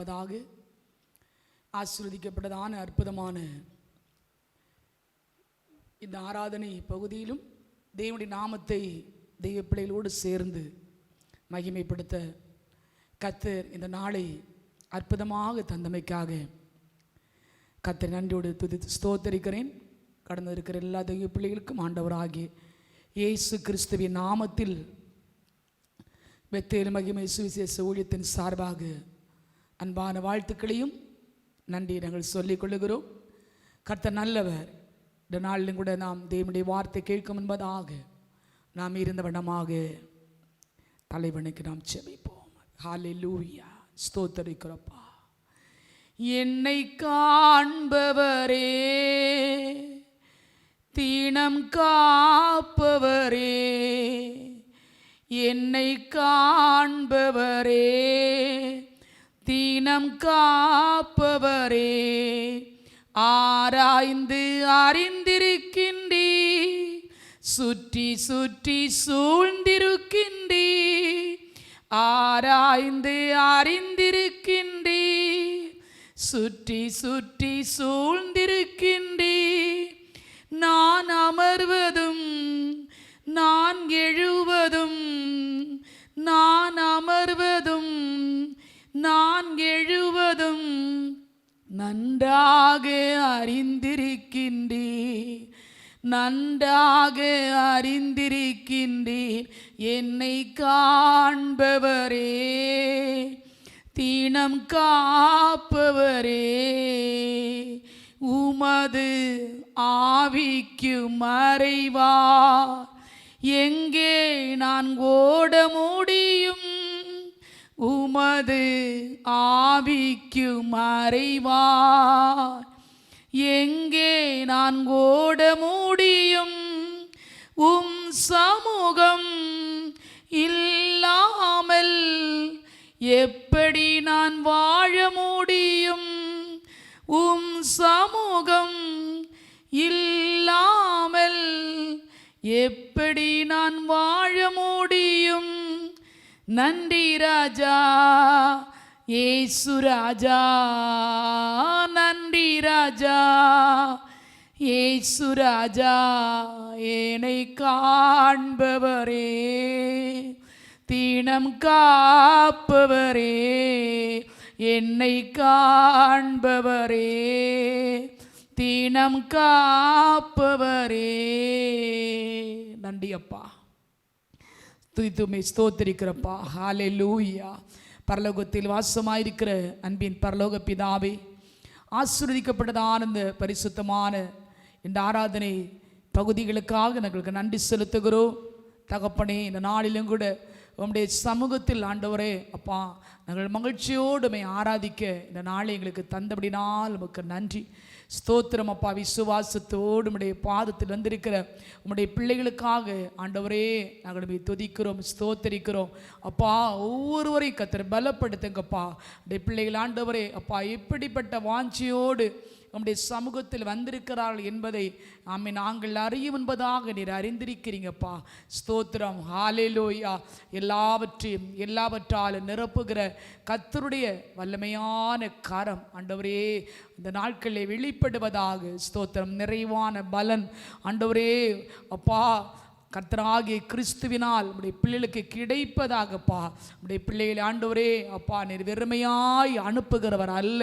முதலாவதாக ஆசீர்வதிக்கப்பட்டதான அற்புதமான இந்த ஆராதனை பகுதியிலும் தேவனுடைய நாமத்தை தெய்வ பிள்ளைகளோடு சேர்ந்து மகிமைப்படுத்த கர்த்தர் இந்த நாளை அற்புதமாக தந்தமைக்காக கர்த்தர் நன்றியோடு துதித்து ஸ்தோத்தரிக்கிறேன். கடந்து இருக்கிற எல்லா தெய்வ பிள்ளைகளுக்கும் ஆண்டவராகிய இயேசு கிறிஸ்துவின் நாமத்தில் பெத்தேல் மகிமை சுவிசேஷ ஊழியத்தின் சார்பாக அன்பான வாழ்த்துக்களையும் நன்றி நாங்கள் சொல்லிக் கொள்ளுகிறோம். கர்த்தர் நல்லவர். இந்த நாளிலும் கூட நாம் தேவனுடைய வார்த்தை கேட்கும் என்பதாக நாம் இருந்த வண்ணமாக தலைவனுக்கு நாம் செபிப்போம். ஹல்லேலூயா, ஸ்தோத்தரிக்கிறப்பா. என்னை காண்பவரே, தீனம் காப்பவரே, என்னை காண்பவரே, தீனம் காப்பவரே, ஆராய்ந்து அறிந்திருக்கின்றீ, சுற்றி சுற்றி சூழ்ந்திருக்கின்றீ, ஆராய்ந்து அறிந்திருக்கின்றீ, சுற்றி சுற்றி சூழ்ந்திருக்கின்றீ, நான் அமர்வதும் நான் எழுவதும், நான் அமர்வதும் நான் எழுவதும் நன்றாக அறிந்திருக்கின்றீர், நன்றாக அறிந்திருக்கின்றீர். என்னை காண்பவரே, தீனம் காப்பவரே, உமது ஆவிக்கு மறைவா எங்கே நான் ஓட முடியும், உமது ஆவிக்கு மறைவா எங்கே நான் ஓட முடியும், உம் சமூகம் இல்லாமல் எப்படி நான் வாழ முடியும், உம் சமூகம் இல்லாமல் எப்படி நான் வாழ முடியும். நன்றி ராஜா இயேசு ராஜா, நன்றி ராஜா இயேசு ராஜா, என்னை காண்பவரே, தீனம் காப்பவரே, என்னை காண்பவரே, தீனம் காப்பவரே. நன்றி அப்பா, துதித்துமை ஸ்தோத்திரிக்கிறப்பா. ஹல்லேலூயா. பரலோகத்தில் வாசமாயிருக்கிற அன்பின் பரலோக பிதாவே, ஆசீர்வதிக்கப்பட்டதான இந்த பரிசுத்தமான இந்த ஆராதனை பகுதிகளுக்காக நாங்களுக்கு நன்றி செலுத்துகிறோம். தகப்பனே, இந்த நாளிலும் கூட உம்முடைய சமூகத்தில் ஆண்டவரே அப்பா நாங்கள் மகிழ்ச்சியோடுமை ஆராதிக்க இந்த நாளை எங்களுக்கு தந்தபடினால் உமக்கு நன்றி ஸ்தோத்திரம் அப்பா. விசுவாசத்தோடு உம்முடைய பாதத்தில் வந்திருக்கிற உம்முடைய பிள்ளைகளுக்காக ஆண்டவரே நாங்கள் துதிக்கிறோம், ஸ்தோத்தரிக்கிறோம் அப்பா. ஒவ்வொருவரையும் கர்த்தர் பலப்படுத்துங்கப்பா. உடைய பிள்ளைகள் ஆண்டவரே அப்பா எப்படிப்பட்ட வாஞ்சியோடு நம்முடைய சமூகத்தில் வந்திருக்கிறார்கள் என்பதை நாங்கள் அறியும் என்பதாக நீர் அறிந்திருக்கிறீங்கப்பா. ஸ்தோத்திரம். ஹல்லேலூயா. எல்லாவற்றையும் எல்லாவற்றாலும் நிரப்புகிற கர்த்தருடைய வல்லமையான கரம் ஆண்டவரே இந்த நாட்களில் வெளிப்படுவதாக. ஸ்தோத்திரம். நிறைவான பலன் ஆண்டவரே அப்பா கர்த்தராகிய கிறிஸ்துவினால் உடைய பிள்ளைகளுக்கு கிடைப்பதாகப்பா. உடைய பிள்ளைகளை ஆண்டவரே அப்பா நீர் வெறுமையாய் அனுப்புகிறவர் அல்ல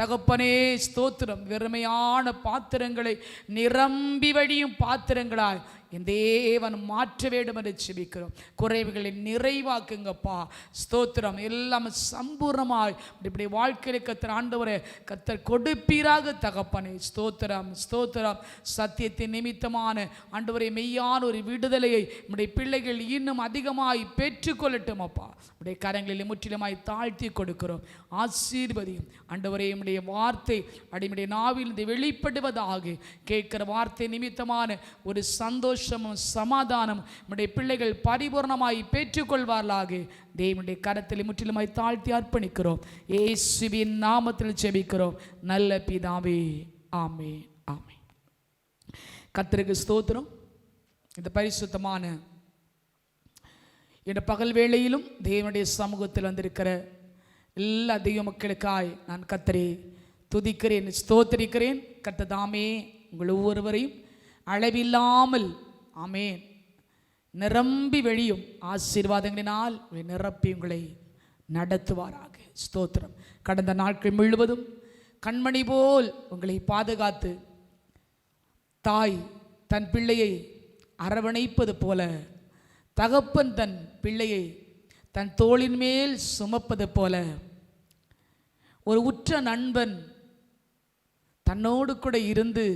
தகப்பனே. ஸ்தோத்திரம். வெறுமையான பாத்திரங்களை நிரம்பி வழியும் பாத்திரங்களாய் என் தேவன் மாற்ற வேண்டும் என்று செபிக்கிறோம். குறைவுகளை நிறைவாக்குங்கப்பா. ஸ்தோத்திரம். எல்லாம் சம்பூர்ணமாய் இப்படி வாழ்க்கையில கர்த்தர் ஆண்டவரே கர்த்தர் கொடுப்பீராக தகப்பனே. ஸ்தோத்திரம் ஸ்தோத்திரம். சத்தியத்தின் நிமித்தமான ஆண்டவரே மெய்யான ஒரு விடுதலையை நம்முடைய பிள்ளைகள் இன்னும் அதிகமாய் பெற்றுக்கொள்ளட்டும் அப்பா. உடைய கரங்களில் முற்றிலுமாய் தாழ்த்தி கொடுக்கிறோம். ஆசீர்வதியும் ஆண்டவரே. நம்முடைய வார்த்தை அடிமுடைய நாவில் இருந்து வெளிப்படுவதாக. கேட்கிற வார்த்தை நிமித்தமான ஒரு சந்தோஷமும் சமாதானம் நம்முடைய பிள்ளைகள் பரிபூர்ணமாய் பெற்றுக்கொள்வார்களாக. தேவனுடைய கரத்தில் முற்றிலுமாய் தாழ்த்தி அர்ப்பணிக்கிறோம். இயேசுவின் நாமத்தில் ஜெபிக்கிறோம் நல்ல பிதாவே. ஆமென் ஆமென். கர்த்தருக்கு ஸ்தோத்திரம். இந்த பரிசுத்தமான இந்த பகல் வேளையிலும் தேவனுடைய சமூகத்தில் வந்திருக்கிற எல்லா தெய்வ மக்களுக்காய் நான் கர்த்தரை துதிக்கிறேன், ஸ்தோத்திரிக்கிறேன். கர்த்தர் தாமே உங்கள் ஒவ்வொருவரையும் அளவில்லாமல் ஆமேன் நிரம்பி வெளியும் ஆசீர்வாதங்களினால் நிரப்பி உங்களை நடத்துவாராக. ஸ்தோத்திரம். கடந்த நாட்கள் முழுவதும் கண்மணி போல் உங்களை பாதுகாத்து தாய் தன் பிள்ளையை அரவணைப்பது போல, தகப்பன் தன் பிள்ளையை தன் தோளின் மேல் சுமப்பது போல, ஒரு உற்ற நண்பன் தன்னோடு கூட இருந்து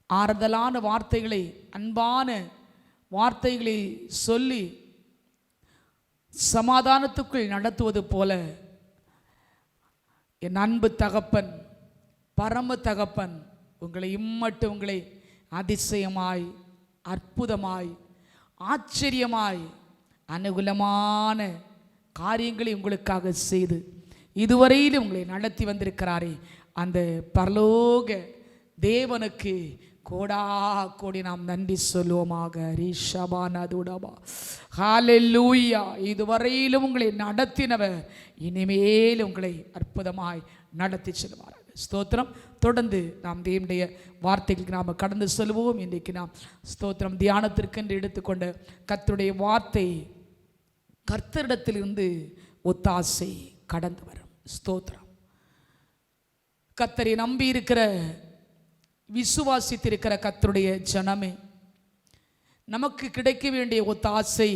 ஆறுதலான வார்த்தைகளை, அன்பான வார்த்தைகளை சொல்லி சமாதானத்துக்குள் நடத்துவது போல என் அன்பு தகப்பன், பரம தகப்பன் உங்களை இம்மட்டு உங்களை அதிசயமாய், அற்புதமாய், ஆச்சரியமாய், அனுகூலமான காரியங்களை உங்களுக்காக செய்து இதுவரையிலும் உங்களை நடத்தி வந்திருக்கிறாரே, அந்த பரலோக தேவனுக்கு கோடா கோடி நாம் நன்றி சொல்லுவோமாக. ஹல்லேலூயா. இதுவரையிலும் உங்களை நடத்தினவர் இனிமேல் உங்களை அற்புதமாய் நடத்தி செல்வார். ஸ்தோத்திரம். தொடர்ந்து நாம் தேவனுடைய வார்த்தைகளுக்கு நாம் கடந்து செல்வோம். இன்றைக்கு நாம் ஸ்தோத்திரம் தியானத்திற்கென்று எடுத்துக்கொண்ட கர்த்தருடைய வார்த்தை, கர்த்தரிடத்திலிருந்து ஒத்தாசை கடந்து வரும். ஸ்தோத்திரம். கர்த்தரை நம்பி இருக்கிற, விசுவாசித்திருக்கிற கர்த்தருடைய ஜனமே, நமக்கு கிடைக்க வேண்டிய ஒத்தாசை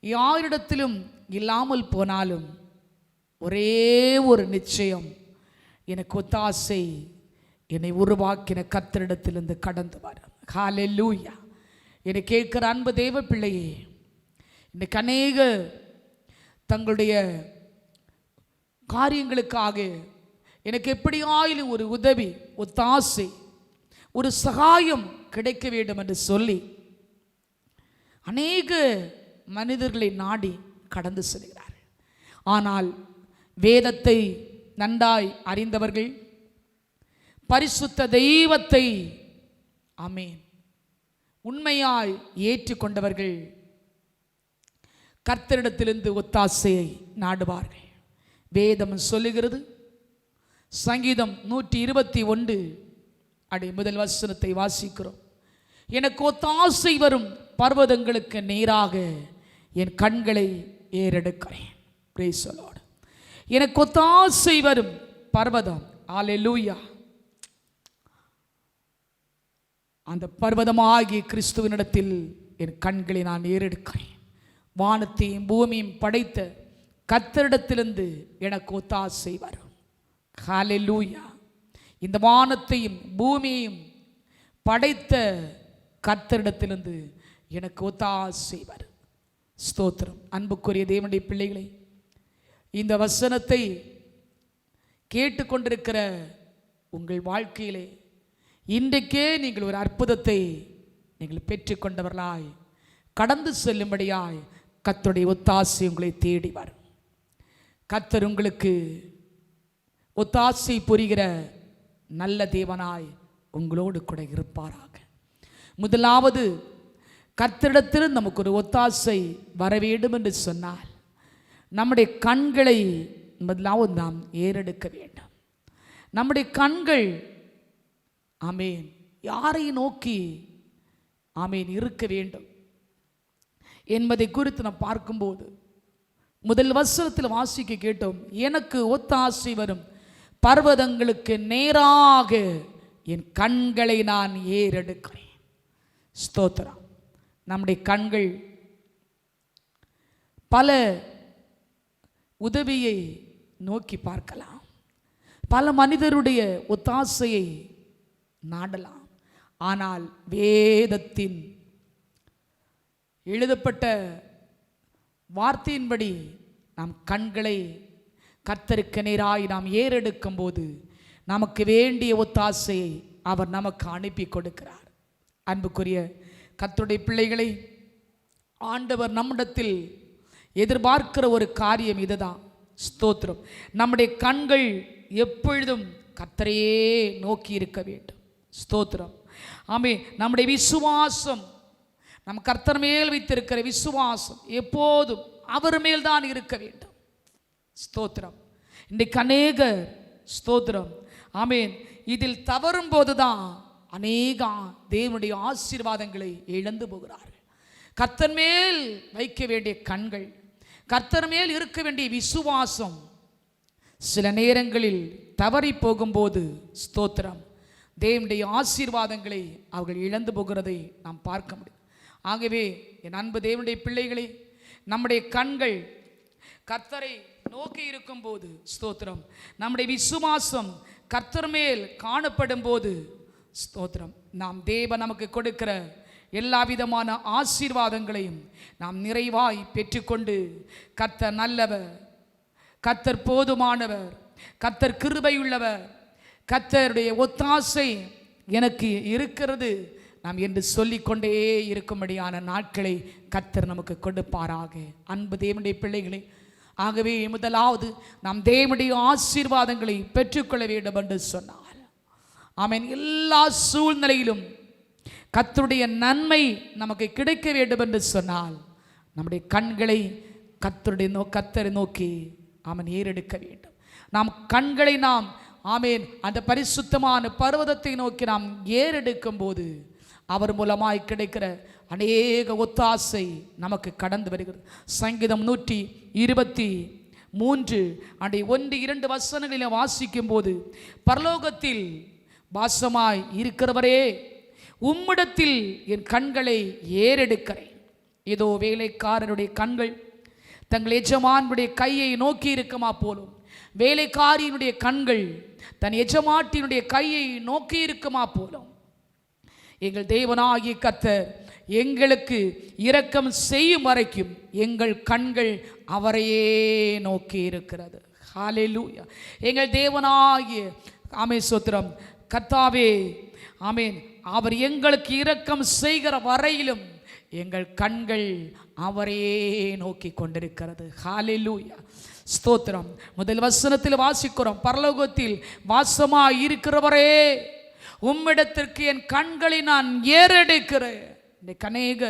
யாரிடத்திலும் இல்லாமல் போனாலும் ஒரே ஒரு நிச்சயம், எனக்கு ஒத்தாசை என்னை உருவாக்கின கர்த்தரிடத்திலிருந்து கடந்து வரும். ஹல்லேலூயா. என்னை கேட்கிற அன்பு தேவ பிள்ளையே, இன்னைக்கு அநேக தங்களுடைய காரியங்களுக்காக எனக்கு எப்படியாயிலும் ஒரு உதவி, ஒத்தாசை, ஒரு சகாயம் கிடைக்க வேண்டும் என்று சொல்லி அநேக மனிதர்களை நாடி கடந்து செல்கிறார். ஆனால் வேதத்தை நன்றாய் அறிந்தவர்கள், பரிசுத்த தெய்வத்தை ஆமென் உண்மையாய் ஏற்றுக்கொண்டவர்கள் கர்த்தரிடத்திலிருந்து ஒத்தாசையை நாடுவார்கள். வேதம் சொல்லுகிறது, சங்கீதம் 121 முதல் வசனத்தை வாசிக்கிறோம். எனக்கு ஒத்தாசை வரும் பர்வதங்களுக்கு நேராக என் கண்களை ஏறெடுக்கிறேன். Praise the Lord. எனக்கு ஒத்தாசை வரும் பர்வதம், ஹல்லேலூயா, அந்த பர்வதமாகிய கிறிஸ்துவினிடத்தில் என் கண்களை நான் ஏறெடுக்கிறேன். வானத்தையும் பூமியும் படைத்த கர்த்தரிடத்திலிருந்து எனக்கு ஒத்தாசை வரும். ஹல்லேலூயா. இந்த வானத்தையும் பூமியையும் படைத்த கர்த்தரிடத்திலிருந்து எனக்கு ஒத்தாசை வரும். ஸ்தோத்திரம். அன்புக்குரிய தேவனுடைய பிள்ளைகளை, இந்த வசனத்தை கேட்டுக்கொண்டிருக்கிற உங்கள் வாழ்க்கையிலே இன்றைக்கே நீங்கள் ஒரு அற்புதத்தை நீங்கள் பெற்றுக்கொண்டவர்களாய் கடந்து செல்லும்படியாய் கர்த்தருடைய ஒத்தாசை உங்களை தேடி வரும். கர்த்தர் உங்களுக்கு ஒத்தாசை புரிகிற நல்ல தேவனாய் உங்களோடு கூட இருப்பாராக. முதலாவது, கர்த்தரிடத்தில் நமக்கு ஒரு ஒத்தாசை வர வேண்டும் என்று சொன்னால் நம்முடைய கண்களை முதலாவது நாம் ஏறெடுக்க வேண்டும். நம்முடைய கண்கள் ஆமேன் யாரை நோக்கி ஆமேன் இருக்க வேண்டும் என்பதை குறித்து நாம் பார்க்கும்போது, முதல் வசனத்தில் வாசிக்க கேட்டோம், எனக்கு ஒத்தாசை வரும் பர்வதங்களுக்கு நேராக என் கண்களை நான் ஏறெடுக்கிறேன். ஸ்தோத்திரம். நம்முடைய கண்கள் பல உதவியை நோக்கி பார்க்கலாம், பல மனிதருடைய ஒத்தாசையை நாடலாம். ஆனால் வேதத்தின் எழுதப்பட்ட வார்த்தையின்படி நாம் கண்களை கர்த்தருக்கு நேராய் நாம் ஏறெடுக்கும் போது நமக்கு வேண்டிய ஒத்தாசையை அவர் நமக்கு அனுப்பி கொடுக்கிறார். அன்புக்குரிய கர்த்தருடைய பிள்ளைகளை, ஆண்டவர் நம்மிடத்தில் எதிர்பார்க்கிற ஒரு காரியம் இதுதான். ஸ்தோத்திரம். நம்முடைய கண்கள் எப்பொழுதும் கர்த்தரையே நோக்கி இருக்க வேண்டும். ஸ்தோத்திரம். ஆமே, நம்முடைய விசுவாசம், நம் கர்த்தர் மேல் வைத்திருக்கிற விசுவாசம் எப்போதும் அவர் மேல்தான் இருக்க வேண்டும். ஸ்தோத்திரம். இன்றைக்கு அநேகர் ஸ்தோத்திரம் ஆமேன் இதில் தவறும் போதுதான் அநேக தேவனுடைய ஆசீர்வாதங்களை இழந்து போகிறார்கள். கர்த்தர் மேல் வைக்க வேண்டிய கண்கள், கர்த்தர் மேல் இருக்க வேண்டிய விசுவாசம் சில நேரங்களில் தவறி போகும்போது ஸ்தோத்திரம் தேவனுடைய ஆசீர்வாதங்களை அவர்கள் இழந்து போகிறதை நாம் பார்க்க முடியும். ஆகவே என் அன்பு தேவனுடைய பிள்ளைகளே, நம்முடைய கண்கள் கர்த்தரை நோக்கி இருக்கும் போது ஸ்தோத்திரம் நம்முடைய விசுவாசம் கர்த்தர் மேல் காணப்படும் போது ஸ்தோத்திரம் நாம் தேவன் நமக்கு கொடுக்கிற எல்லா விதமான ஆசீர்வாதங்களையும் நாம் நிறைவாய் பெற்றுக்கொண்டு கர்த்தர் நல்லவர், கர்த்தர் போதுமானவர், கர்த்தர் கிருபையுள்ளவர், கர்த்தருடைய ஒத்தாசை எனக்கு இருக்கிறது நாம் என்று சொல்லிக்கொண்டே இருக்கும்படியான நாட்களை கர்த்தர் நமக்கு கொடுப்பாராக. அன்பு தேவனுடைய பிள்ளைகளே, ஆகவே முதலாவது நாம் தேவனுடைய ஆசீர்வாதங்களை பெற்றுக்கொள்ள வேண்டும் என்று சொன்னார். ஆமென். எல்லா சூழ்நிலையிலும் கர்த்தருடைய நன்மை நமக்கு கிடைக்க வேண்டும் என்று சொன்னால் நம்முடைய கண்களை கர்த்தரை நோக்கி ஆமென் ஏறெடுக்க வேண்டும். நாம் கண்களை நாம் ஆமென் அந்த பரிசுத்தமான பர்வதத்தை நோக்கி நாம் ஏறெடுக்கும் போது அவர் மூலமாய் கிடைக்கிற அநேக ஒத்தாசை நமக்கு கடந்து வருகிறது. சங்கீதம் 123 1-2 வசனங்களில் வாசிக்கும் போது, பரலோகத்தில் வாசமாய் இருக்கிறவரே, உம்மிடத்தில் என் கண்களை ஏறெடுக்கிறேன். ஏதோ வேலைக்காரருடைய கண்கள் தங்கள் எஜமானுடைய கையை நோக்கி இருக்குமா போலும், வேலைக்காரியினுடைய கண்கள் தன் எஜமாட்டினுடைய கையை நோக்கி இருக்குமா போலும், எங்கள் தேவனாகிய கர்த்தர் எங்களுக்கு இரக்கம் செய்யும் வரைக்கும் எங்கள் கண்கள் அவரையே நோக்கி இருக்கிறது. ஹல்லேலூயா. எங்கள் தேவனாகிய ஆமென் ஸ்தோத்திரம் கர்த்தாவே ஆமென் அவர் எங்களுக்கு இரக்கம் செய்கிற வரையிலும் எங்கள் கண்கள் அவரையே நோக்கி கொண்டிருக்கிறது. ஹல்லேலூயா. ஸ்தோத்திரம். முதல் வசனத்தில் வாசிக்கிறோம், பரலோகத்தில் வாசமாய் இருக்கிறவரே, உம்மிடத்திற்கு என் கண்களை நான் ஏறெடுக்கிறேன். இன்னைக்கு அநேக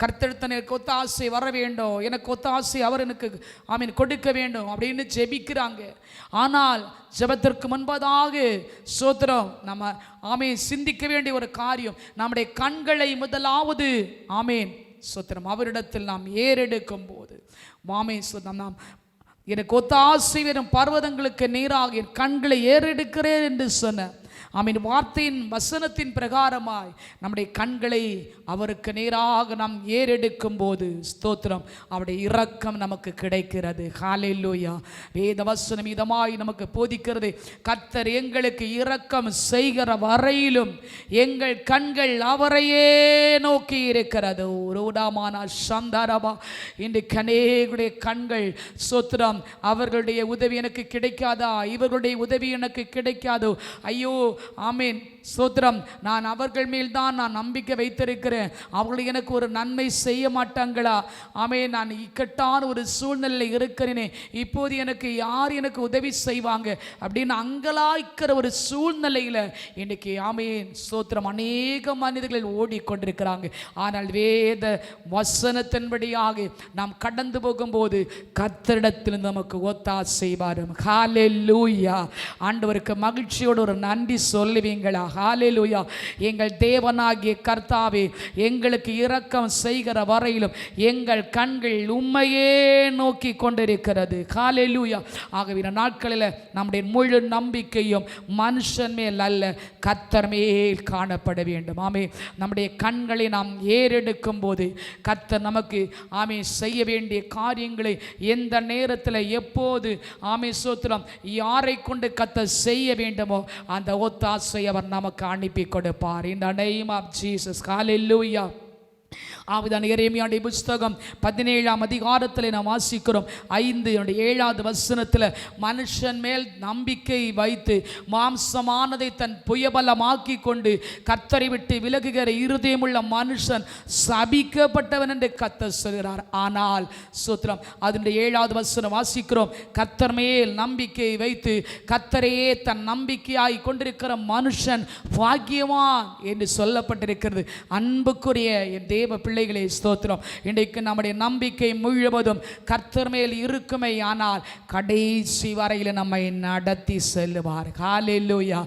கர்த்தர் எனக்கு ஒத்தாசை வர வேண்டும், எனக்கு ஒத்தாசை அவர் எனக்கு ஆமீன் கொடுக்க வேண்டும் அப்படின்னு ஜெபிக்கிறாங்க. ஆனால் ஜெபத்திற்கு முன்பதாக ஸ்தோத்திரம் நம்ம ஆமீன் சிந்திக்க வேண்டிய ஒரு காரியம், நம்முடைய கண்களை முதலாவது ஆமீன் ஸ்தோத்திரம் அவரிடத்தில் நாம் ஏறெடுக்கும் போது ஆமீன் ஸ்தோத்திரம் நாம் எனக்கு ஒத்தாசை வரும் பர்வதங்களுக்கு நேராக என் கண்களை ஏறெடுக்கிறேன் என்று சொன்ன ஆமீன் வார்த்தையின் வசனத்தின் பிரகாரமாய் நம்முடைய கண்களை அவருக்கு நேராக நாம் ஏறெடுக்கும் போது ஸ்தோத்திரம் அவருடைய இரக்கம் நமக்கு கிடைக்கிறது. ஹல்லேலூயா. வேத வசனம் இதமாய் நமக்கு போதிக்கிறது, கர்த்தர் எங்களுக்கு இரக்கம் செய்கிற வரையிலும் எங்கள் கண்கள் அவரையே நோக்கி இருக்கிறது. ரோடாமான சந்தாரபா இன்று கனேகுடைய கண்கள் ஸ்தோத்திரம் அவர்களுடைய உதவி எனக்கு கிடைக்காதா, இவர்களுடைய உதவி எனக்கு கிடைக்காதோ, ஐயோ ஆமீன் ஸ்தோத்திரம் நான் அவர்கள் மேல் தான் நான் நம்பிக்கை வைத்திருக்கிறேன், அவர்கள் எனக்கு ஒரு நன்மை செய்ய மாட்டாங்களா, ஆமீன் நான் இக்கட்டான ஒரு சூழ்நிலையில் இருக்கிறேனே, இப்போது எனக்கு யார் எனக்கு உதவி செய்வாங்க அப்படின்னு அங்கலாய்க்கிற ஒரு சூழ்நிலையில் இன்னைக்கு ஆமீன் ஸ்தோத்திரம் அநேக மனிதர்கள் ஓடிக்கொண்டிருக்கிறாங்க. ஆனால் வேத வசனத்தின்படியாக நாம் கடந்து போகும்போது கர்த்தரிடத்தில் நமக்கு ஒத்தாசை வரும். ஹல்லேலூயா. ஆண்டவருக்கு மகிழ்ச்சியோடு ஒரு நன்றி சொல்லுவீங்களா? ஹல்லேலூயா. எங்கள் தேவனாகிய கர்த்தாவே எங்களுக்கு இரக்கம் செய்கிற வரையிலும் எங்கள் கண்கள் உம்மையே நோக்கி கொண்டிருக்கிறது. ஹல்லேலூயா. ஆகவே இந்த நாட்களில் நம்முடைய முழு நம்பிக்கையும் மனுஷன் மேல் அல்ல கர்த்தர் மேல் காணப்பட வேண்டும். ஆமே நம்முடைய கண்களை நாம் ஏறெடுக்கும் போது கர்த்தர் நமக்கு ஆமே செய்ய வேண்டிய காரியங்களை எந்த நேரத்தில் எப்போது ஆமே ஸ்தோத்திரம் யாரை கொண்டு கர்த்தர் செய்ய வேண்டுமோ அந்த ஒத்தாசை அவர் நமக்கு அனுப்பி கொடுப்பார். In the name of Jesus. Hallelujah. ஆவிதான் எரேமியாவுடைய புத்தகம் 17ஆம் அதிகாரத்தில் நாம் வாசிக்கிறோம் 5-7 வசனத்தில், மனுஷன் மேல் நம்பிக்கை வைத்து மாம்சமானதை தன் புயபலமாக்கி கொண்டு கர்த்தரை விட்டு விலகுகிற இருதயமுள்ள மனுஷன் சபிக்கப்பட்டவன் என்று கர்த்தர் சொல்கிறார். ஆனால் ஸ்தோத்திரம் அதனுடைய 7வது வசனம் வாசிக்கிறோம், கர்த்தர் மேல் நம்பிக்கை வைத்து கர்த்தரையே தன் நம்பிக்கையாய் கொண்டிருக்கிற மனுஷன் பாக்கியவான் என்று சொல்லப்பட்டிருக்கிறது. அன்புக்குரிய என் தேவ பிள்ளை பிள்ளைகளே ஸ்தோத்திரம், இன்றைக்கு நம்முடைய நம்பிக்கை முழுவதும் கர்த்தர் மேல் இருக்குமே, ஆனால் கடைசி வரையில் நம்மை நடத்தி செல்லுவார். ஹல்லேலூயா.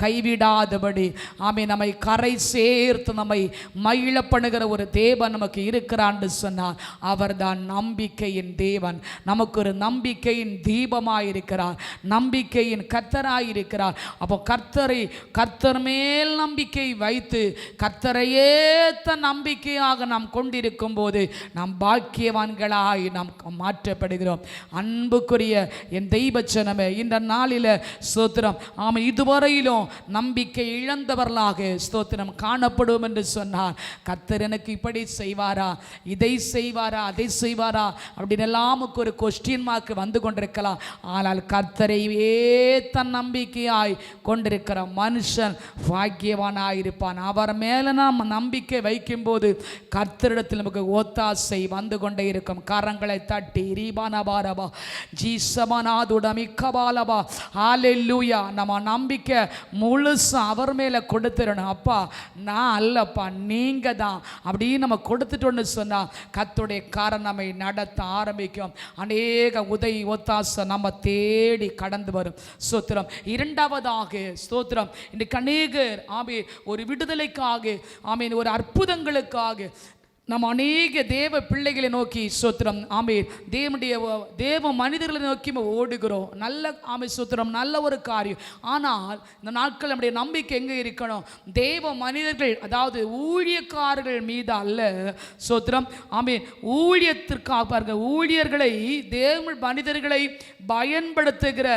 கைவிடாதபடி ஆமென் நம்மை கரை சேர்த்து நம்மை மகிழ பண்ணுகிற ஒரு தேவன் நமக்கு இருக்கிறான்னு சொன்னார். அவர்தான் நம்பிக்கையின் தேவன். நமக்கு ஒரு நம்பிக்கையின் தீபமாயிருக்கிறார், நம்பிக்கையின் கர்த்தராயிருக்கிறார். அப்போ கர்த்தர் மேல் நம்பிக்கை வைத்து கர்த்தரையே தன் நம்பிக்கையாக நாம் கொண்டிருக்கும் போது நாம் பாக்கியவான்களாய் நாம் மாற்றப்படுகிறோம். அன்புக்குரிய என் தெய்வ ஜனமே, இந்த நாளில் ஸ்தோத்திரம் ஆமாம் இதுவரையிலும் நம்பிக்கை இழந்தவர்களாக ஸ்தோத்திரம் காணப்படுவோம் என்று சொன்னார். கர்த்தர் எனக்கு இப்படி செய்வாரா, இதை செய்வாரா, அதை செய்வாரா அப்படின்னு எல்லாமுக்கு ஒரு கொஸ்டின் மார்க் வந்து கொண்டிருக்கலாம். ஆனால் கர்த்தரையே தன் நம்பிக்கையாய் கொண்டிருக்கிற மனுஷன் பாக்கியவானாயிருப்பான். அவர் மேலே நாம் நம்பிக்கை வைக்கும்போது கர்த்தரிடத்தில் நமக்கு ஒத்தாசை வந்து கொண்டே இருக்கும். கரங்களை தட்டி ரீபானபாரபா ஜீசமனாதுடமிக்கபாலபா ஹல்லேலூயா. நம்ம நம்பிக்கை முழுசு அவர் மேலே கொடுத்துடணும். அப்பா நான் அல்லப்பா, நீங்கள் தான் அப்படின்னு நம்ம கொடுத்துட்டோன்னு சொன்னால் கர்த்தருடைய காரணம் நம்மை நடத்த ஆரம்பிக்கும். அநேக உதவி ஒத்தாசை நம்ம தேடி கடந்து வரும். ஸ்தோத்திரம். இரண்டாவதாக ஸ்தோத்திரம், இன்றைக்கு அநேகர் ஆமென் ஒரு விடுதலைக்காக ஆமென் ஒரு அற்புதங்களுக்காக நம்ம அநேக தேவ பிள்ளைகளை நோக்கி ஸ்தோத்திரம் ஆமென் தேவ மனிதர்களை நோக்கி ஓடுகிறோம். நல்ல ஆமென் ஸ்தோத்திரம், நல்ல ஒரு காரியம். ஆனால் இந்த நாட்கள் நம்முடைய நம்பிக்கை எங்கே இருக்கணும்? தேவ மனிதர்கள், அதாவது ஊழியக்காரர்கள் மீது அல்ல. ஸ்தோத்திரம் ஆமென் ஊழியத்திற்காக பாருங்க, ஊழியர்களை தேவ மனிதர்களை பயன்படுத்துகிற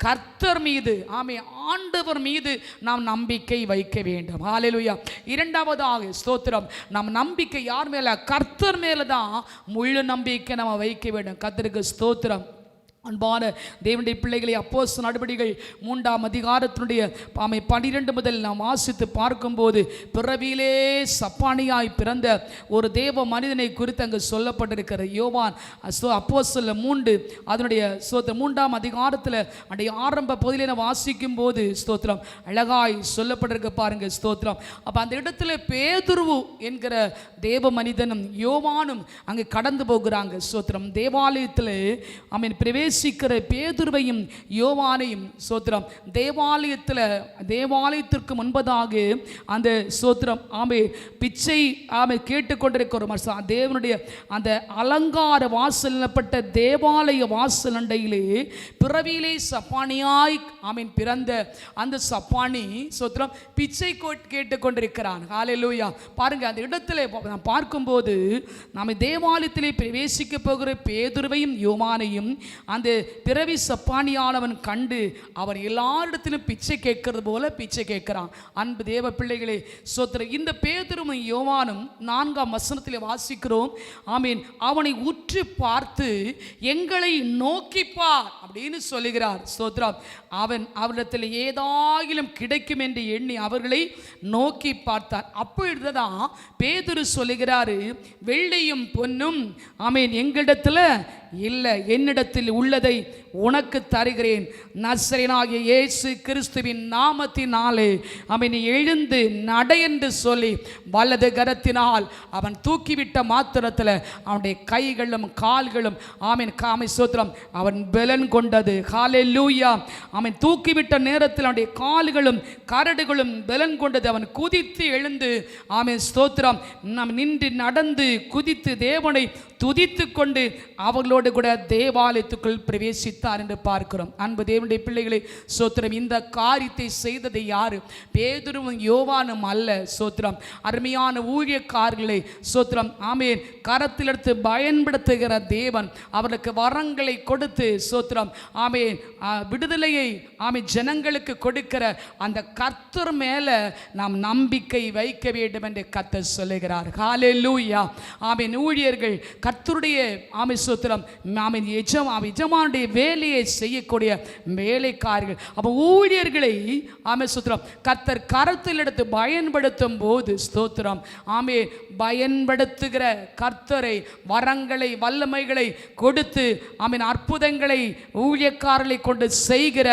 கர்த்தர் மீது ஆமென் ஆண்டவர் மீது நாம் நம்பிக்கை வைக்க வேண்டும். ஹல்லேலூயா. இரண்டாவதாக ஸ்தோத்திரம், நம் நம்பிக்கை யார் மேல? கர்த்தர் மேல தான் முழு நம்பிக்கை நம்ம வைக்க வேண்டும். கர்த்தருக்கு ஸ்தோத்திரம். அன்பான தேவனுடைய பிள்ளைகளை, அப்போஸ்தலர் நடபடிகள் 3ஆம் அதிகாரத்தினுடைய 12 முதல் நாம் வாசித்து பார்க்கும்போது பிறவியிலே சப்பானியாய் பிறந்த ஒரு தேவ மனிதனை குறித்து அங்கு சொல்லப்பட்டிருக்கிற யோவான் அப்போஸ்தலர் 3 அதனுடைய 3ஆம் அதிகாரத்தில் அடைய ஆரம்ப பகுதியில் வாசிக்கும் போது ஸ்தோத்திரம் அழகாய் சொல்லப்பட்டிருக்க பாருங்க. ஸ்தோத்திரம். அப்போ அந்த இடத்துல பேதுரு என்கிற தேவ மனிதனும் யோவானும் அங்கு கடந்து போகிறாங்க. ஸ்தோத்திரம். தேவாலயத்தில் பிரவேசிக்கிற பேதுருவையும் யோவானையும் ஸ்தோத்திரம் தேவாலயத்திற்கு முன்பதாக அந்த ஸ்தோத்திரம் பிச்சை கேட்டுக்கொண்டிருக்கிற தேவனுடைய அந்த அலங்கார வாசல் எனப்பட்ட தேவாலய வாசல் அண்டையிலே பிறவியிலே சப்பானியாய் பிறந்த அந்த சப்பானி ஸ்தோத்திரம் பிச்சை கேட்டுக்கொண்டிருக்கிறான். ஹல்லேலூயா. பாருங்க, அந்த இடத்துல பார்க்கும்போது நாம் தேவாலயத்திலே பிரவேசிக்க போகிற பேதுருவையும் யோவானையும் அந்த பிறவி சப்பானியானவன் கண்டு அவன் எல்லாரிடத்திலும் பிச்சை கேட்கிறது போல பிச்சை கேட்கிறான். அன்பு தேவ பிள்ளைகளே ஸ்தோத்திரம். இந்த பேதுருவும் யோவானும் 4ஆம் வசனத்தில் வாசிக்கிறோம் ஆமீன் அவனை உற்று பார்த்து எங்களை நோக்கிப்பார் அப்படின்னு சொல்லுகிறார். ஸ்தோத்திரம். அவரிடத்தில் ஏதாயிலும் கிடைக்கும் என்று எண்ணி அவர்களை நோக்கி பார்த்தார். அப்பொழுதுதான் பேதுரு சொல்லுகிறாரு, வெள்ளியும் பொன்னும் ஆமீன் எங்களிடத்தில் இல்லை, என்னிடத்தில் உள்ளதை உனக்கு தருகிறேன். நசரேயனாகிய இயேசு கிறிஸ்துவின் நாமத்தினாலே அவன் எழுந்து நட என்று சொல்லி வலது கரத்தினால் அவன் தூக்கிவிட்ட மாத்திரத்தில் அவனுடைய கைகளும் கால்களும் ஸ்தோத்திரம் அவன் பலன் கொண்டது. ஹல்லேலூயா. அவன் தூக்கிவிட்ட நேரத்தில் அவனுடைய கால்களும் கரடுகளும் பலன் கொண்டது. அவன் குதித்து எழுந்து ஸ்தோத்திரம் நாம் நின்று நடந்து குதித்து தேவனை துதித்து கொண்டு அவர்களோடு கூட தேவாலயத்துக்குள் பிரவேசித்தார் என்று பார்க்கிறோம். அன்பு தேவனுடைய பிள்ளைகளை ஸ்தோத்திரம். இந்த காரியத்தை செய்தது யாரு? பேதுருவும் யோவானும் அல்ல. ஸ்தோத்திரம். அருமையான ஊழியக்காரர்களை ஸ்தோத்திரம் ஆமென் கரத்தில் எடுத்து பயன்படுத்துகிற தேவன் அவர்களுக்கு வரங்களை கொடுத்து ஸ்தோத்திரம் ஆமென் விடுதலையை ஜனங்களுக்கு கொடுக்கிற அந்த கர்த்தர் மேல நாம் நம்பிக்கை வைக்க வேண்டும் என்று கர்த்தர் சொல்லுகிறார். ஹல்லேலூயா. ஆமென் ஊழியர்கள் கர்த்தருடைய ஸ்தோத்திரம் எஜமானுடைய வேலையை செய்யக்கூடிய வேலைக்காரர்கள். அப்போ ஊழியர்களை ஆமே ஸ்தோத்திரம் கர்த்தர் கரத்தில் எடுத்து பயன்படுத்தும் போது ஸ்தோத்திரம் ஆமே பயன்படுத்துகிற கர்த்தரை வரங்களை வல்லமைகளை கொடுத்து ஆமீன் அற்புதங்களை ஊழியக்காரர்களை கொண்டு செய்கிற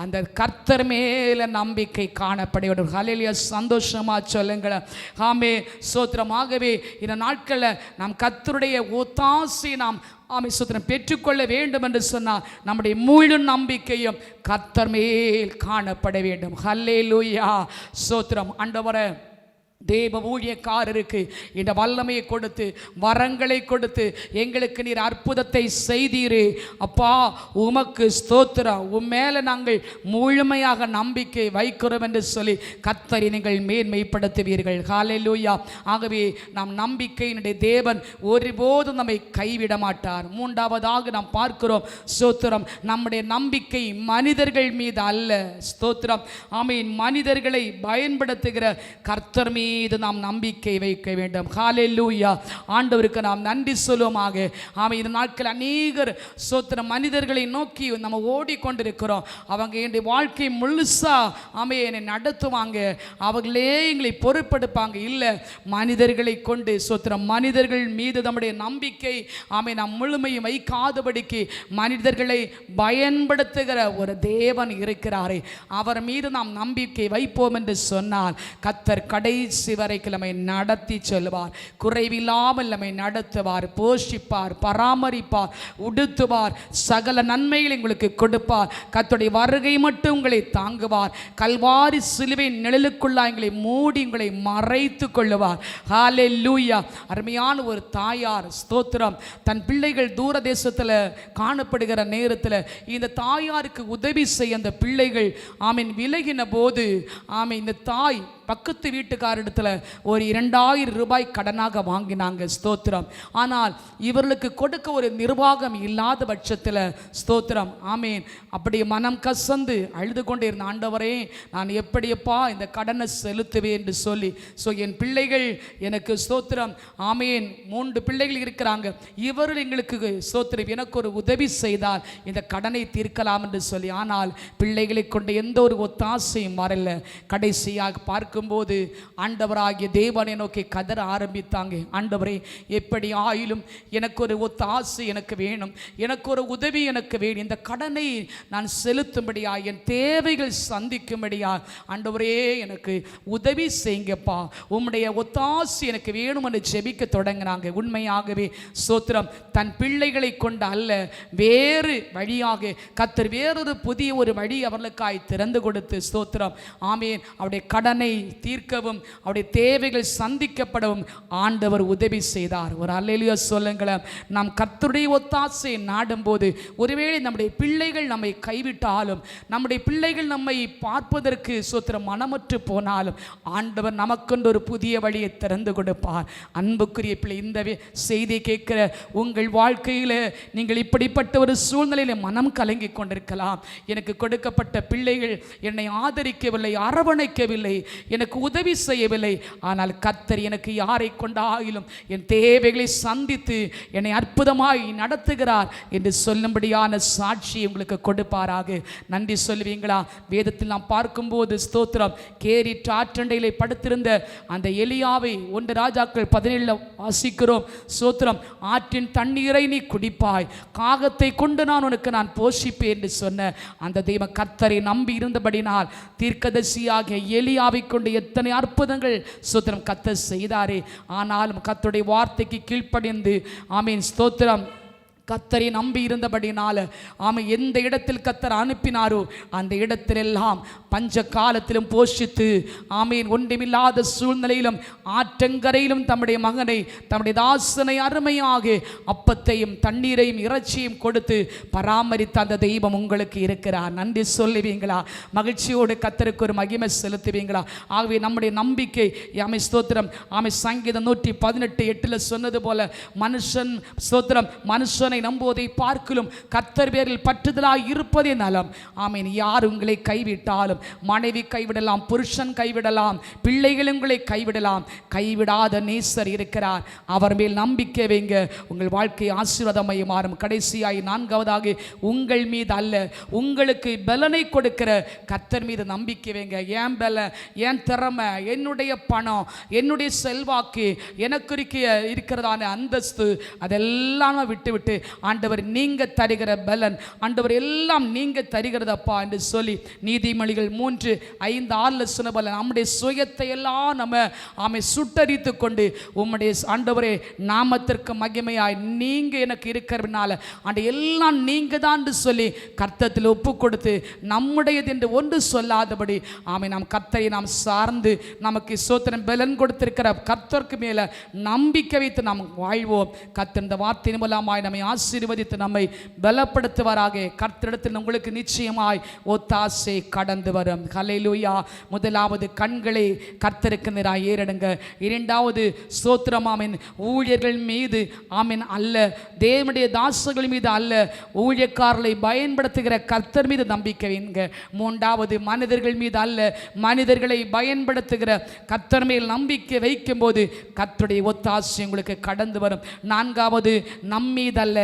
அந்த கர்த்தர் மேல நம்பிக்கை காணப்பட வேண்டும். ஹல்லேலூயா, சந்தோஷமா சொல்லுங்களேன். ஆமே ஸ்தோத்திரமாகவே இந்த நாட்களில் நாம் கர்த்தருடைய ஒத்தாசை நாம் ஆமே ஸ்தோத்திரம் பெற்றுக்கொள்ள வேண்டும் என்று சொன்னால் நம்முடைய முழு நம்பிக்கையும் கர்த்தர் மேல் காணப்பட வேண்டும். ஹல்லேலூயா, ஸ்தோத்திரம். ஆண்டவரே, தேவ ஊழியக்காரருக்கு இந்த வல்லமையை கொடுத்து வரங்களை கொடுத்து எங்களுக்கு நீர் அற்புதத்தை செய்தீரே அப்பா, உமக்கு ஸ்தோத்திரம். உன் மேலே நாங்கள் முழுமையாக நம்பிக்கை வைக்கிறோம் என்று சொல்லி கர்த்தரை நீங்கள் மேன்மைப்படுத்துவீர்கள். ஹல்லேலூயா. ஆகவே நாம் நம்பிக்கையினுடைய தேவன் ஒருபோதும் நம்மை கைவிட மாட்டார். மூன்றாவதாக நாம் பார்க்கிறோம் ஸ்தோத்திரம், நம்முடைய நம்பிக்கை மனிதர்கள் மீது அல்ல. ஸ்தோத்திரம் ஆமென். மனிதர்களை பயன்படுத்துகிற கர்த்தர் மீது நாம் நம்பிக்கை வைக்க வேண்டும். ஹல்லேலூயா. ஆண்டவருக்கு நாம் நன்றி சொல்லுவோமாக. ஆமென். இந்த நாட்கள் அநேகர் ஸ்தோத்திரம் மனிதர்களை நோக்கி நம்ம ஓடிக்கொண்டிருக்கிறோம். அவங்க என்னுடைய வாழ்க்கை முழுசா ஆமென் என்னை நடத்துவாங்க, அவங்களே எங்களை பொறுப்பெடுப்பாங்க. இல்லை, மனிதர்களை கொண்டு ஸ்தோத்திரம் மனிதர்கள் மீது நம்முடைய நம்பிக்கை ஆமென் நாம் முழுமையும் வைக்காதபடிக்கு மனிதர்களை பயன்படுத்துகிற ஒரு தேவன் இருக்கிறாரே, அவர் மீது நாம் நம்பிக்கை வைப்போம் என்று சொன்னால் கர்த்தர் கடைசி வரைக்கும் நம்மை நடத்தி செல்வார். குறைவில்லாமல் நம்மை நடத்துவார், போஷிப்பார், பராமரிப்பார், உடுத்துவார், சகல நன்மைகளை உங்களுக்கு கொடுப்பார். கர்த்தருடைய வருகை மட்டும் உங்களை தாங்குவார். கல்வாரி சிலுவை நிழலுக்குள்ளாய் எங்களை மூடி உங்களை மறைத்து கொள்ளுவார். ஹல்லேலூயா. அருமையான ஒரு தாயார் ஸ்தோத்திரம் தன் பிள்ளைகள் தூர தேசத்தில் காணப்படுகிற நேரத்தில் இந்த தாயாருக்கு உதவி செய்ய அந்த பிள்ளைகள் ஆமீன் விலகின போது ஆமீன் இந்த தாய் பக்கத்து வீட்டுக்காரிடத்தில் ஒரு 2000 ரூபாய் கடனாக வாங்கினாங்க. ஸ்தோத்திரம். ஆனால் இவர்களுக்கு கொடுக்க ஒரு நிர்வாகம் இல்லாத பட்சத்தில் ஸ்தோத்திரம் ஆமீன் அப்படி மனம் கசந்து அழுது கொண்டே இருந்த, ஆண்டவரே நான் எப்படியப்பா இந்த கடனை செலுத்துவேன் என்று சொல்லி என் பிள்ளைகள் எனக்கு ஸ்தோத்திரம் ஆமீன் 3 பிள்ளைகள் இருக்கிறாங்க, இவர்கள் எங்களுக்கு ஸ்தோத்திரம் எனக்கு ஒரு உதவி செய்தால் இந்த கடனை தீர்க்கலாம் என்று சொல்லி. ஆனால் பிள்ளைகளை கொண்டு எந்த ஒரு ஒத்தாசையும் வரல. கடைசியாக பார்க்கும்போது ஆண்டவராகிய தேவனை நோக்கி கதற ஆரம்பித்தாங்க. ஆண்டவரே, எப்படி ஆயிலும் எனக்கு ஒரு ஒத்தாசை எனக்கு வேணும், எனக்கு ஒரு உதவி எனக்கு வேணும். இந்த கடனை நான் செலுத்தும்படியா, என் தேவைகள் சந்திக்கும்படியா ஆண்டவரே எனக்கு உதவி செய்யுங்கப்பா, உம்முடைய ஒத்தாசை எனக்கு வேணும் என்று ஜெபிக்க தொடங்கினாங்க. உண்மையாகவே ஸ்தோத்திரம் தன் பிள்ளைகளை கொண்டு அல்ல, வேறு வழியாக கர்த்தர் வேறொரு புதிய ஒரு வழி அவர்களுக்காய் திறந்து கொடுத்து ஸ்தோத்திரம் ஆமீன் அவருடைய கடனை தீர்க்கவும் அவருடைய தேவைகள் சந்திக்கப்படவும் ஆண்டவர் உதவி செய்தார். ஒரு அல்லேலூயா சொல்லுங்களேன். நாம் கர்த்தருடைய ஒத்தாசை நாடும்போது ஒருவேளை நம்முடைய பிள்ளைகள் நம்மை கைவிட்டாலும், நம்முடைய பிள்ளைகள் நம்மை பார்ப்பதற்கு ஸ்தோத்திரம் மனமற்று போனாலும் ஆண்டவர் நமக்கென்று ஒரு புதிய வழியை திறந்து கொடுப்பார். அன்புக்குரிய பிள்ளை, இந்த செய்தி கேட்கிற உங்கள் வாழ்க்கையில் நீங்கள் இப்படிப்பட்ட ஒரு சூழ்நிலையில் மனம் கலங்கி கொண்டிருக்கலாம். எனக்கு கொடுக்கப்பட்ட பிள்ளைகள் என்னை ஆதரிக்கவில்லை, அரவணைக்கவில்லை, எனக்கு உதவி செய்யவில்லை. ஆனால் கர்த்தர் எனக்கு யாரை கொண்டாயிலும் என் தேவைகளை சந்தித்து என்னை அற்புதமாய் நடத்துகிறார் என்று சொல்லும்படியான சாட்சி உங்களுக்கு கொடுப்பாராக. நன்றி சொல்லுவீங்களா? வேதத்தில் நாம் பார்க்கும்போது ஸ்தோத்திரம் கேரிட்டு ஆற்றண்டையிலே படுத்திருந்த அந்த எலியாவை 1 ராஜாக்கள் 17 வாசிக்கிறோம். ஸ்தோத்திரம் ஆற்றின் தண்ணீரை நீ குடிப்பாய், காகத்தை கொண்டு நான் போஷிப்பேன் என்று சொன்ன அந்த தெய்வ கர்த்தரை நம்பி இருந்தபடினால் தீர்க்கதரிசியாகிய எலியாவை கொண்டு எத்தனை அற்புதங்கள் ஸ்தோத்திரம் கர்த்தர் செய்தாரே. ஆனாலும் கர்த்தருடைய வார்த்தைக்கு கீழ்ப்படிந்து ஆமீன் ஸ்தோத்திரம் கர்த்தரை நம்பி இருந்தபடினால ஆமாம் எந்த இடத்தில் கர்த்தர் அனுப்பினாரோ அந்த இடத்திலெல்லாம் பஞ்ச காலத்திலும் போஷித்து ஆமீன் ஒன்றுமில்லாத சூழ்நிலையிலும் ஆற்றங்கரையிலும் தம்முடைய மகனை தம்முடைய தாசனை அருமையாக அப்பத்தையும் தண்ணீரையும் இறைச்சியும் கொடுத்து பராமரித்த அந்த தெய்வம் உங்களுக்கு இருக்கிறார். நன்றி சொல்லுவீங்களா? மகிழ்ச்சியோடு கர்த்தருக்கு ஒரு மகிமை செலுத்துவீங்களா? ஆகவே நம்முடைய நம்பிக்கை ஆமை ஸ்தோத்திரம் ஆமை சங்கீதம் 118:8 சொன்னது போல மனுஷன் ஸ்தோத்திரம் மனுஷனை மனுஷனை நம்புவதை பார்க்கலும் கர்த்தர் பேரில் பற்றுதலாய் இருப்பதே நலம். ஆமீன். யார் உங்களை கைவிட்டாலும், மனைவி கைவிடலாம், புருஷன் கைவிடலாம், பிள்ளைகள் உங்களை கைவிடலாம், கைவிடாத நேசர் இருக்கிறார். அவர் மேல் நம்பிக்கை வைங்க, உங்கள் வாழ்க்கை ஆசீர்வாதமாய் மாறும். கடைசியாய் நான்காவதாக, உங்கள் மீது அல்ல, உங்களுக்கு பலனை கொடுக்கிற கர்த்தர் மீது நம்பிக்கை வைங்க. என் பலன், என் திறமை, என்னுடைய பணம், என்னுடைய செல்வாக்கு, எனக்கு இருக்கிறதான அந்தஸ்து, அதெல்லாம் விட்டு ஆண்டவர் நீங்க தருகிற பலன், ஆண்டவர் எல்லாம் நீங்க தருகிறதப்பா என்று சொல்லி நீதிமொழிகள் 3:5-6 சொன்ன போல நம்முடைய சுயத்தை எல்லாம் நம்ம சுட்டரித்து கொண்டு உம்முடைய ஆண்டவரே நாமத்திற்கு மகிமையாய் நீங்க எனக்கு இருக்கிறதுனால அந்த எல்லாம் நீங்க தான் சொல்லி கர்த்தத்தில் ஒப்பு கொடுத்து நம்முடையது என்று ஒன்று சொல்லாதபடி நாம் கர்த்தரை நாம் சார்ந்து நமக்கு சோத்திரம் பலன் கொடுத்திருக்கிற கர்த்தருக்கு மேல நம்பிக்கை வைத்து நாம் வாழ்வோம். கர்த்தர் இந்த வார்த்தையின் மூலமாய் நம்மை ஆசீர்வதித்து நம்மை பலப்படுத்துவாராக. கர்த்தரிடத்தில் உங்களுக்கு நிச்சயமாய் ஒத்தாசை கடந்து வரும். ஹல்லேலூயா. முதலாவது, கண்களை கர்த்தருக்கு நேராக ஏறெடுங்க. இரண்டாவது, ஸ்தோத்திரம் ஆமென், ஊழியர்கள் மீது ஆமென் அல்ல, தேவனுடைய தாசர்கள் மீது அல்ல, ஊழியக்காரர்களை பயன்படுத்துகிற கர்த்தர் மீது நம்பிக்கை வைங்க. மூன்றாவது, மனிதர்கள் மீது அல்ல, மனிதர்களை பயன்படுத்துகிற கர்த்தர் மேல் நம்பிக்கை வைக்கும் போது கர்த்தருடைய ஒத்தாசை உங்களுக்கு கடந்து வரும். நான்காவது, நம்மீது அல்ல,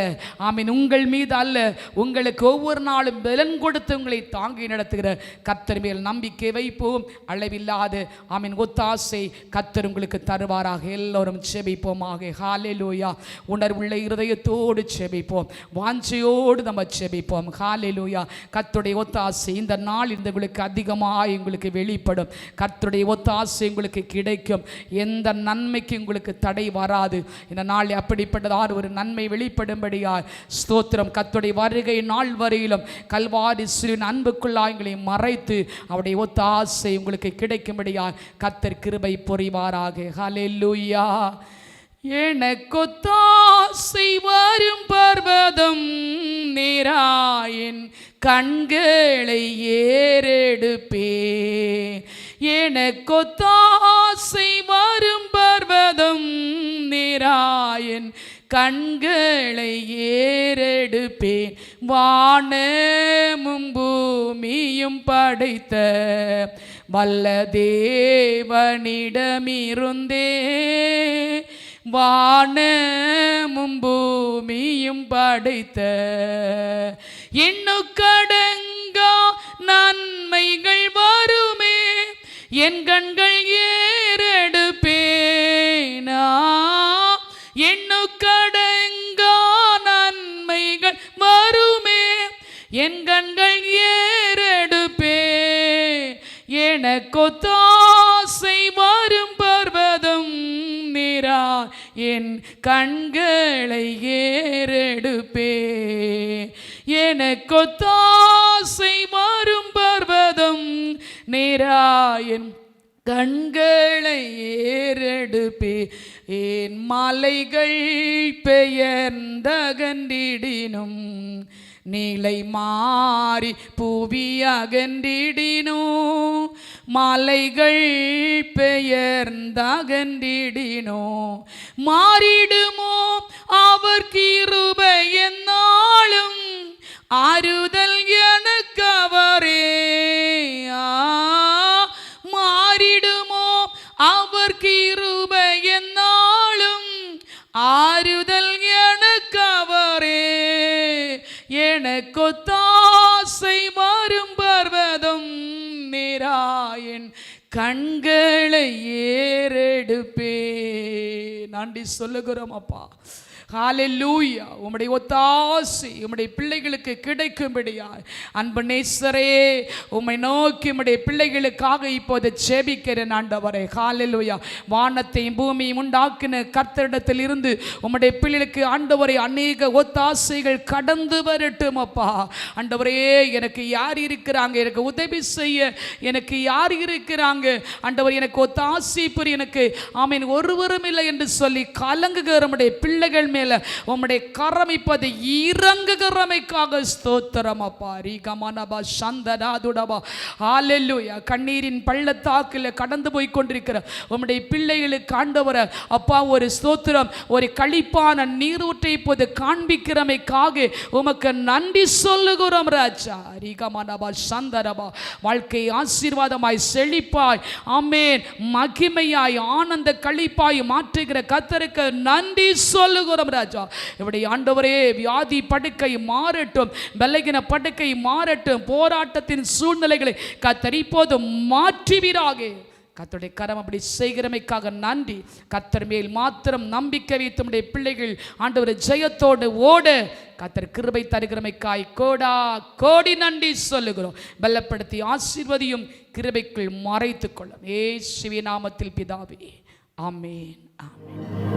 ஆமீன், உங்கள் மீது அல்ல, உங்களுக்கு ஒவ்வொரு நாளும் பலன் கொடுத்து உங்களை தாங்கி நடத்துகிற கர்த்தர் மேல் நம்பிக்கை வைப்போம். அளவில்லாத ஆமீன் ஒத்தாசை கர்த்தர் உங்களுக்கு தருவாராக. எல்லோரும் செபிப்போமாக. ஹல்லேலூயா. உணர்வுள்ள இருதயத்தோடு செபிப்போம், வாஞ்சையோடு நம்ம செபிப்போம். ஹல்லேலூயா. கர்த்தருடைய ஒத்தாசை இந்த நாள் உங்களுக்கு அதிகமாக உங்களுக்கு வெளிப்படும். கர்த்தருடைய ஒத்தாசை உங்களுக்கு கிடைக்கும். எந்த நன்மைக்கு உங்களுக்கு தடை வராது. இந்த நாள் அப்படிப்பட்டதான ஒரு நன்மை வெளிப்படும்படியாய் ஸ்தோத்திரம். கர்த்தருடைய வருகை நாள் வரையிலும் கல்வாரி சிறுவின் அன்புக்குள்ளாய் எங்களை மறைத்து அவருடைய ஒத்தாசை உங்களுக்கு கிடைக்கும்படியாய் கர்த்தர் கிருபை புரிவாராக. ஹல்லேலூயா. எனக்கொத்தாசை வரும் பர்வதம் நீராயின் கண்களை ஏறெடுப்பே. எனக்கொத்தாசை வரும் பர்வதம் நீராயின் கண்களை ஏறெடுப்பேன். வானமும் பூமியும் படைத்த வல்ல தேவனிடமிருந்தே, வானமும் பூமியும் படைத்த எண்ணுக்கடங்கா நன்மைகள் வருமே, என் கண்கள் ஏறெடுப்பேனா. எண்ணுக்கடங்கா நன்மைகள் வருமே, என் கண்கள் ஏறெடுப்பே. எனக்கொத்தாசை வரும் பர்வதம் நீரா, என் கண்களை ஏறெடுப்பே. எனக்கொத்தாசை வரும் பர்வதம் நீரா, என் கண்களை ஏறெடுப்பே. என் மலைகள் பெயர்ந்தகன்றிடினும், நீலை மாறி புவி அகன்றிடினோ, மலைகள் பெயர்ந்தகன்றிடினோ, மாறிடுமோ அவர் கிருபை என்னாலும், ஆறுதல் எனக்கு அவரே. மாறிடுமோ அவர் கிருபை என்னாலும், ஆறுதல் எனக்கு அவரே. எனக்கொத்தாசை வரும் பர்வதம் நீராயின் கண்களை ஏறெடுப்பே. நன்றி சொல்லுகிறோம் அப்பா. ஹல்லேலூயா. உம்முடைய ஒத்தாசை உம்முடைய பிள்ளைகளுக்கு கிடைக்கும்படியாய் அன்பு நேசரே, உம்மை நோக்கி உம்முடைய பிள்ளைகளுக்காக இப்போது ஜெபிக்கிறேன் ஆண்டவரே. ஹல்லேலூயா. வானத்தையும் பூமியும் உண்டாக்கின கர்த்தரிடத்தில் இருந்து உம்முடைய பிள்ளைகளுக்கு ஆண்டவரே அநேக ஒத்தாசைகள் கடந்து வரட்டும் அப்பா. ஆண்டவரே, எனக்கு யார் இருக்கிறாங்க, எனக்கு உதவி செய்ய எனக்கு யார் இருக்கிறாங்க ஆண்டவர், எனக்கு ஒத்தாசை புரிய எனக்கு ஆமீன் ஒருவரும் இல்லை என்று சொல்லி கலங்குகிற உம்முடைய பிள்ளைகள் மேல் மேல உம்முடைய கரம் இப்போது இறங்குகிறமைக்காக ஸ்தோத்திரம் அப்பா. ரீகமனபா சந்தனாதுடபா. ஹல்லேலூயா. கண்ணீரின் பள்ளத்தாக்கில் கடந்து போய் கொண்டிருக்கிற உம்முடைய பிள்ளைகளுக்கு ஆண்டவரே அப்பா ஒரு ஸ்தோத்திரம், ஒரு களிப்பான நீரூற்றை இப்போது காண்பிக்கிறமைக்காக உமக்கு நன்றி சொல்லுகிறோம் ராஜா. ரீகமனபா சந்தரபா. வாழ்க்கை ஆசீர்வாதமாய் செழிப்பாய் ஆமென் மகிமையாய் ஆனந்த களிப்பாய் மாற்றுகிற கர்த்தருக்கு நன்றி சொல்லுகிறோம் ராஜா. இப்படி ஆண்டவரே வியாதி படுக்கை மாறட்டும், பலகீன படுக்கை மாறட்டும், போராட்டத்தின் சூழ்நிலைகளை கர்த்தர் இப்போது மாற்றுவீராக. கர்த்தருடைய கரம் அப்படி செய்கிறமைக்காக நன்றி. கர்த்தர் மேல் மாத்திரம் நம்பிக்கை வைத்து பிள்ளைகள் ஆண்டவரை ஜெயத்தோடு ஓட கர்த்தர் கிருபை தருகிறமைக்காய் கோடா கோடி நன்றி சொல்லுகிறோம். பலப்படுத்தி ஆசீர்வதியும், கிருபைக்குள் மறைத்துக் கொள்ளும். இயேசுவின் நாமத்தில் பிதாவே, ஆமென், ஆமென்.